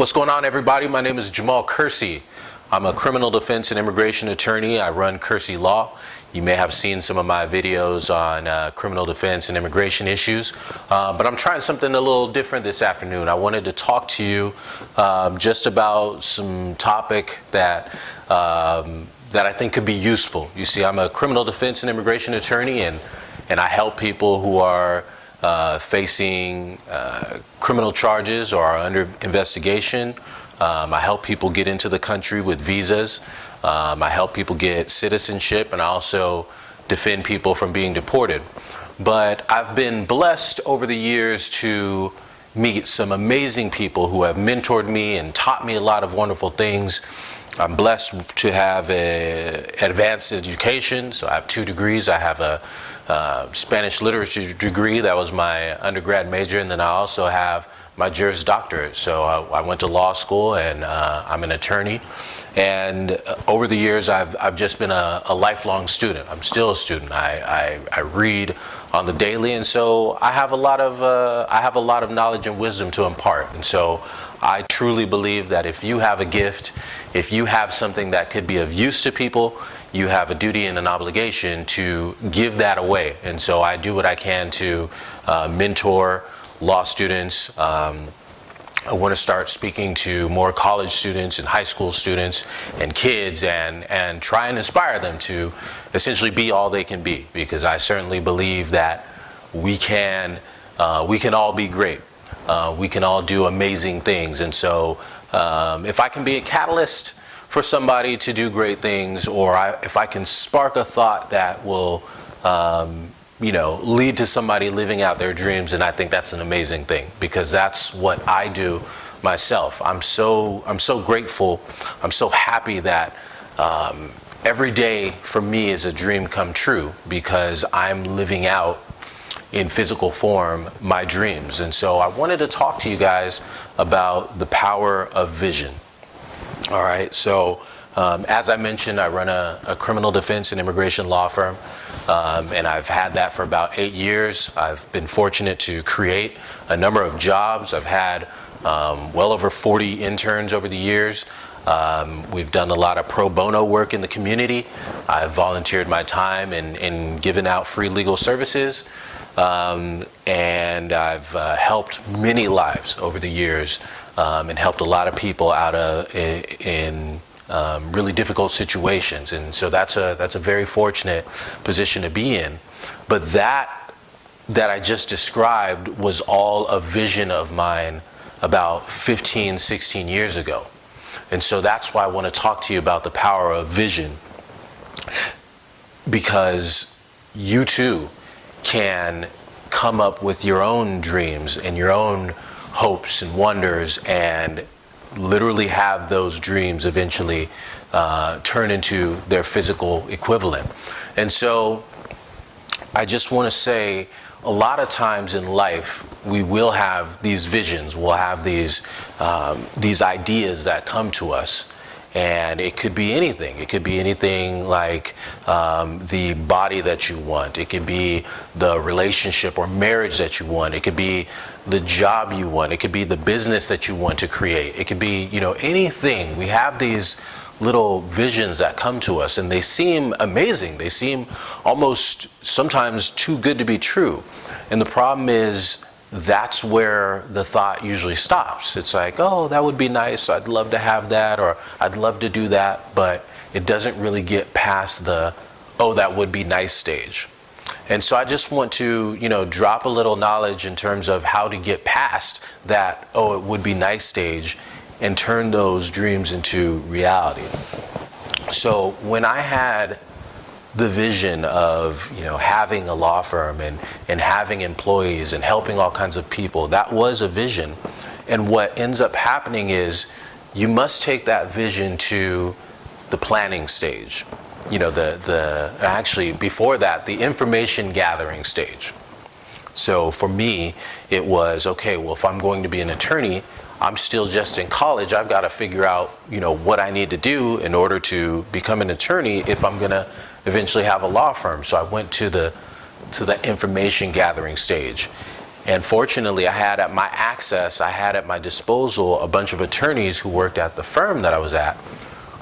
What's going on, everybody? My name is Jamahl Kersey. I'm a criminal defense and immigration attorney. I run Kersey Law. You may have seen some of my videos on criminal defense and immigration issues, but I'm trying something a little different this afternoon. I wanted to talk to you just about some topic that I think could be useful. You see, I'm a criminal defense and immigration attorney, and I help people who are facing criminal charges or are under investigation. I help people get into the country with visas. I help people get citizenship, and I also defend people from being deported. But I've been blessed over the years to meet some amazing people who have mentored me and taught me a lot of wonderful things. I'm blessed to have an advanced education, so I have 2 degrees. I have a Spanish literature degree, that was my undergrad major, and then I also have my Juris Doctorate. So I went to law school, and I'm an attorney. And over the years, I've just been a lifelong student. I'm still a student. I read on the daily, and so I have a lot of knowledge and wisdom to impart. And so I truly believe that if you have a gift, if you have something that could be of use to people, you have a duty and an obligation to give that away. And so I do what I can to mentor law students. I want to start speaking to more college students and high school students and kids, and try and inspire them to essentially be all they can be, because I certainly believe that we can all be great. We can all do amazing things. And so if I can be a catalyst for somebody to do great things, or if I can spark a thought that will lead to somebody living out their dreams, and I think that's an amazing thing, because that's what I do myself. I'm so grateful. I'm so happy that every day for me is a dream come true, because I'm living out in physical form my dreams. And so I wanted to talk to you guys about the power of vision. All right, so as I mentioned, I run a criminal defense and immigration law firm, and I've had that for about 8 years. I've been fortunate to create a number of jobs. I've had well over 40 interns over the years. We've done a lot of pro bono work in the community. I've volunteered my time and given out free legal services, and I've helped many lives over the years, and helped a lot of people out in really difficult situations. And so that's a very fortunate position to be in. But that I just described was all a vision of mine about 15, 16 years ago. And so that's why I want to talk to you about the power of vision, because you too can come up with your own dreams and your own hopes and wonders, and literally have those dreams eventually turn into their physical equivalent. And so I just want to say, a lot of times in life we will have these visions, we'll have these ideas that come to us. And it could be anything. It could be anything like the body that you want. It could be the relationship or marriage that you want. It could be the job you want. It could be the business that you want to create. It could be, anything. We have these little visions that come to us, and they seem amazing. They seem almost sometimes too good to be true. And the problem is, that's where the thought usually stops. It's like, oh, that would be nice. I'd love to have that, or I'd love to do that. But it doesn't really get past the, oh, that would be nice stage. And so I just want to, drop a little knowledge in terms of how to get past that, oh, it would be nice stage, and turn those dreams into reality. So when I had the vision of having a law firm and having employees and helping all kinds of people, that was a vision. And what ends up happening is you must take that vision to the planning stage. Actually before that, the information gathering stage. So for me, it was, okay, well, if I'm going to be an attorney, I'm still just in college. I've got to figure out, what I need to do in order to become an attorney if I'm going to eventually have a law firm. So I went to the information gathering stage. And fortunately, I had at my disposal a bunch of attorneys who worked at the firm that I was at,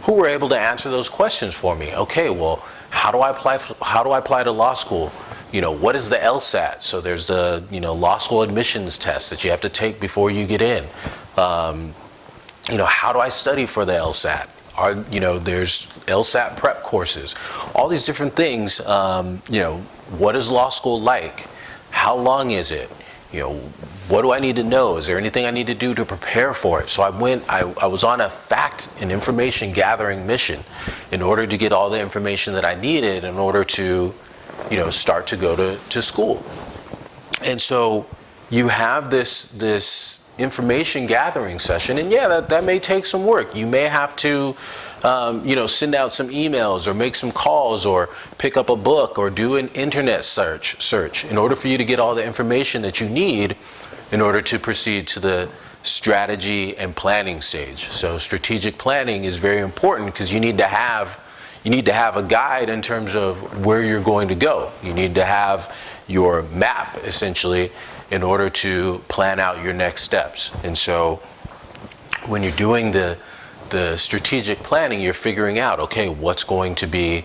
who were able to answer those questions for me. Okay, well, how do I apply to law school? What is the LSAT? So there's a law school admissions test that you have to take before you get in. How do I study for the LSAT? There's LSAT prep courses, all these different things. What is law school like? How long is it? What do I need to know? Is there anything I need to do to prepare for it? So I was on a fact and information gathering mission in order to get all the information that I needed in order to, start to go to school. And so you have this information gathering session, and yeah, that may take some work. You may have to send out some emails or make some calls or pick up a book or do an internet search in order for you to get all the information that you need in order to proceed to the strategy and planning stage. So strategic planning is very important because you need to have a guide in terms of where you're going to go. You need to have your map, essentially, in order to plan out your next steps. And so when you're doing the strategic planning, you're figuring out, okay, what's going to be,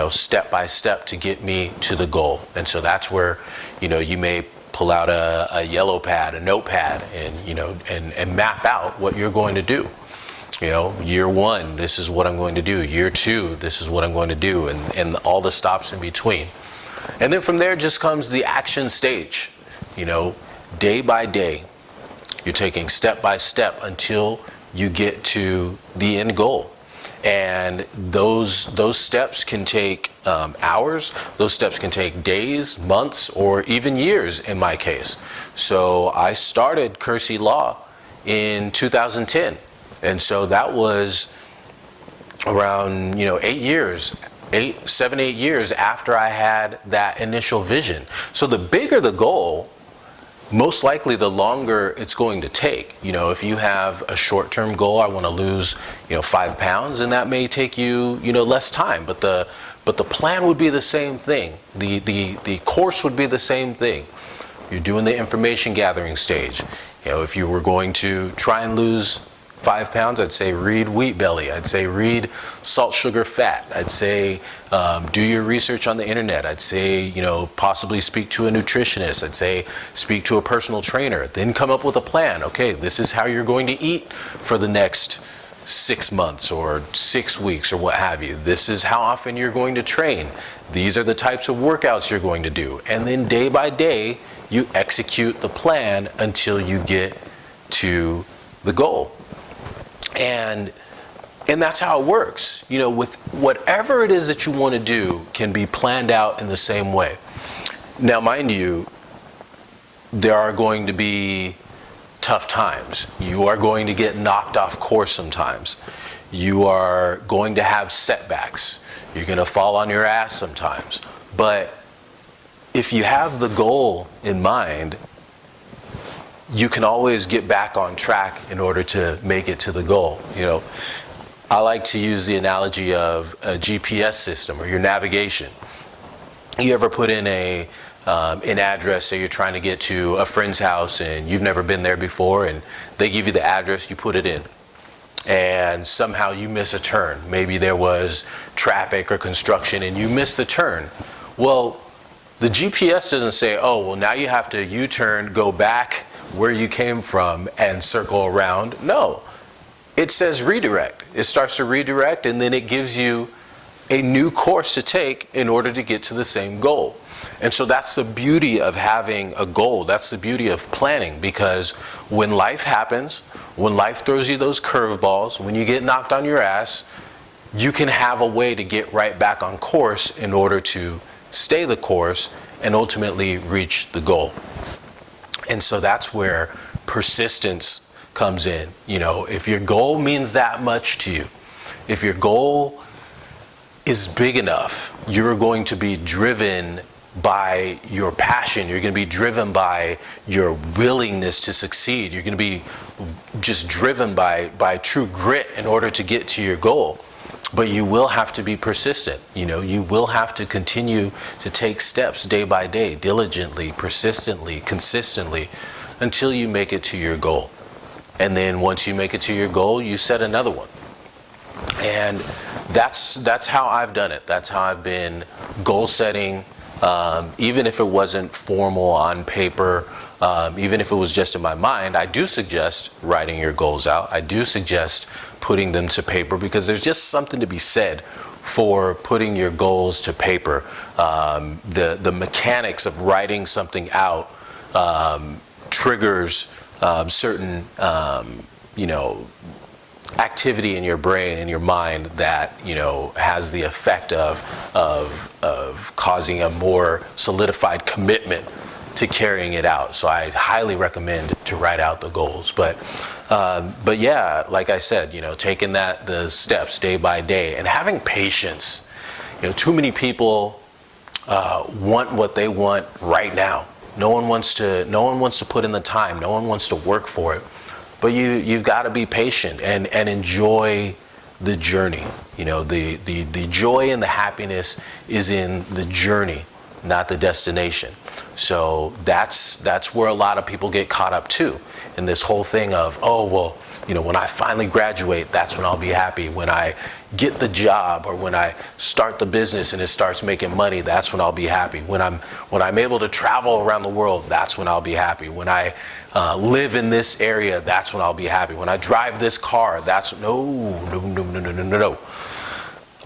step by step to get me to the goal. And so that's where, you may pull out a yellow pad, a notepad, and map out what you're going to do. Year 1, this is what I'm going to do. Year 2, this is what I'm going to do, and all the stops in between. And then from there just comes the action stage. Day by day, you're taking step by step until you get to the end goal. And those steps can take hours, those steps can take days, months, or even years in my case. So I started Kersey Law in 2010. And so that was around 8 years 7, 8 years after I had that initial vision. So the bigger the goal, most likely the longer it's going to take. If you have a short-term goal, I want to lose 5 pounds, and that may take you less time, but the plan would be the same thing. The course would be the same thing. You're doing the information gathering stage. If you were going to try and lose 5 pounds, I'd say read Wheat Belly. I'd say read Salt, Sugar, Fat. I'd say do your research on the internet. I'd say possibly speak to a nutritionist. I'd say speak to a personal trainer. Then come up with a plan. Okay, this is how you're going to eat for the next 6 months or 6 weeks or what have you. This is how often you're going to train. These are the types of workouts you're going to do. And then day by day, you execute the plan until you get to the goal. And that's how it works. With whatever it is that you want to do can be planned out in the same way. Now, mind you, there are going to be tough times. You are going to get knocked off course sometimes. You are going to have setbacks. You're going to fall on your ass sometimes. But if you have the goal in mind, you can always get back on track in order to make it to the goal. I like to use the analogy of a GPS system or your navigation. You ever put in an address, say you're trying to get to a friend's house and you've never been there before, and they give you the address, you put it in, and somehow you miss a turn. Maybe there was traffic or construction and you missed the turn. Well, the GPS doesn't say, oh, well, now you have to U-turn, go back where you came from and circle around. No, it says redirect. It starts to redirect, and then it gives you a new course to take in order to get to the same goal. And so that's the beauty of having a goal. That's the beauty of planning, because when life happens, when life throws you those curveballs, when you get knocked on your ass, you can have a way to get right back on course in order to stay the course and ultimately reach the goal. And so that's where persistence comes in. If your goal means that much to you, if your goal is big enough, you're going to be driven by your passion. You're going to be driven by your willingness to succeed. You're going to be just driven by true grit in order to get to your goal. But you will have to be persistent. You will have to continue to take steps day by day, diligently, persistently, consistently, until you make it to your goal. And then once you make it to your goal, you set another one. And that's how I've done it. That's how I've been goal setting, even if it wasn't formal on paper, even if it was just in my mind. I do suggest writing your goals out. I do suggest putting them to paper, because there's just something to be said for putting your goals to paper. The mechanics of writing something out triggers certain activity in your brain and your mind that has the effect of causing a more solidified commitment to carrying it out. So I highly recommend to write out the goals. But yeah, like I said, taking the steps day by day and having patience. Too many people want what they want right now. No one wants to put in the time. No one wants to work for it. But you've got to be patient and enjoy the journey. The joy and the happiness is in the journey, not the destination. So that's where a lot of people get caught up too, in this whole thing of, when I finally graduate, that's when I'll be happy. When I get the job, or when I start the business and it starts making money, that's when I'll be happy. When I'm able to travel around the world, that's when I'll be happy. When I live in this area, that's when I'll be happy. When I drive this car, no.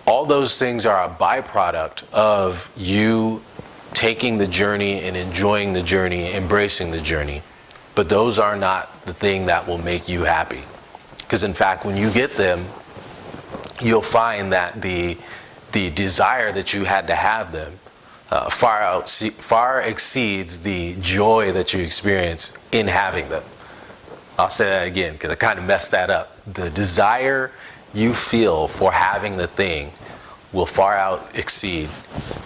All those things are a byproduct of you taking the journey and enjoying the journey, embracing the journey. But those are not the thing that will make you happy. Because in fact, when you get them, you'll find that the desire that you had to have them far exceeds the joy that you experience in having them. I'll say that again, because I kind of messed that up. The desire you feel for having the thing will far out exceed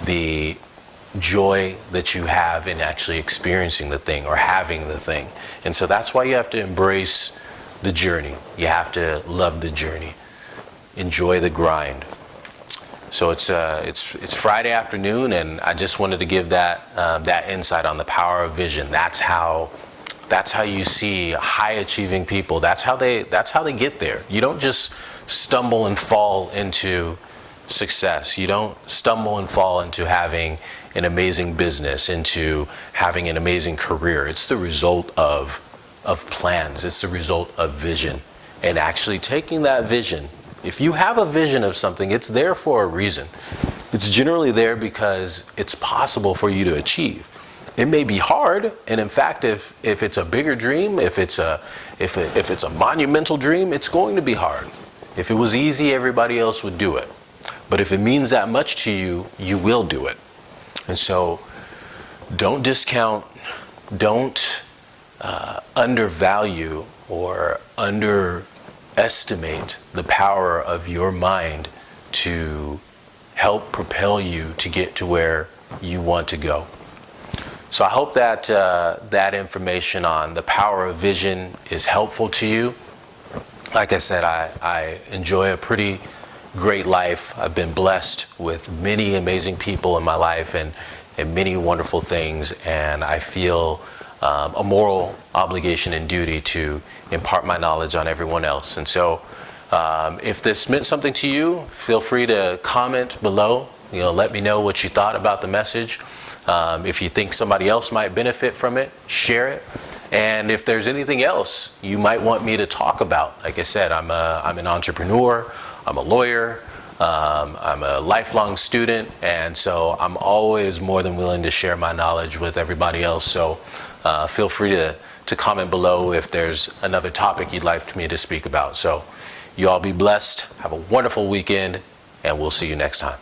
the joy that you have in actually experiencing the thing or having the thing. And so that's why you have to embrace the journey. You have to love the journey. Enjoy the grind. So it's Friday afternoon, and I just wanted to give that insight on the power of vision. That's how you see high achieving people. That's how they get there. You don't just stumble and fall into success. You don't stumble and fall into having an amazing business, into having an amazing career. It's the result of plans. It's the result of vision. And actually taking that vision, if you have a vision of something, it's there for a reason. It's generally there because it's possible for you to achieve. It may be hard, and in fact, if it's a bigger dream, if it's a monumental dream, it's going to be hard. If it was easy, everybody else would do it. But if it means that much to you, you will do it. And so don't discount, don't undervalue or underestimate the power of your mind to help propel you to get to where you want to go. So I hope that that information on the power of vision is helpful to you. Like I said, I enjoy a pretty great life. I've been blessed with many amazing people in my life and many wonderful things, and I feel a moral obligation and duty to impart my knowledge on everyone else. And so if this meant something to you, feel free to comment below. Let me know what you thought about the message. If you think somebody else might benefit from it, share it. And if there's anything else you might want me to talk about, like I said, I'm an entrepreneur, I'm a lawyer, I'm a lifelong student, and so I'm always more than willing to share my knowledge with everybody else. So feel free to comment below if there's another topic you'd like me to speak about. So you all be blessed, have a wonderful weekend, and we'll see you next time.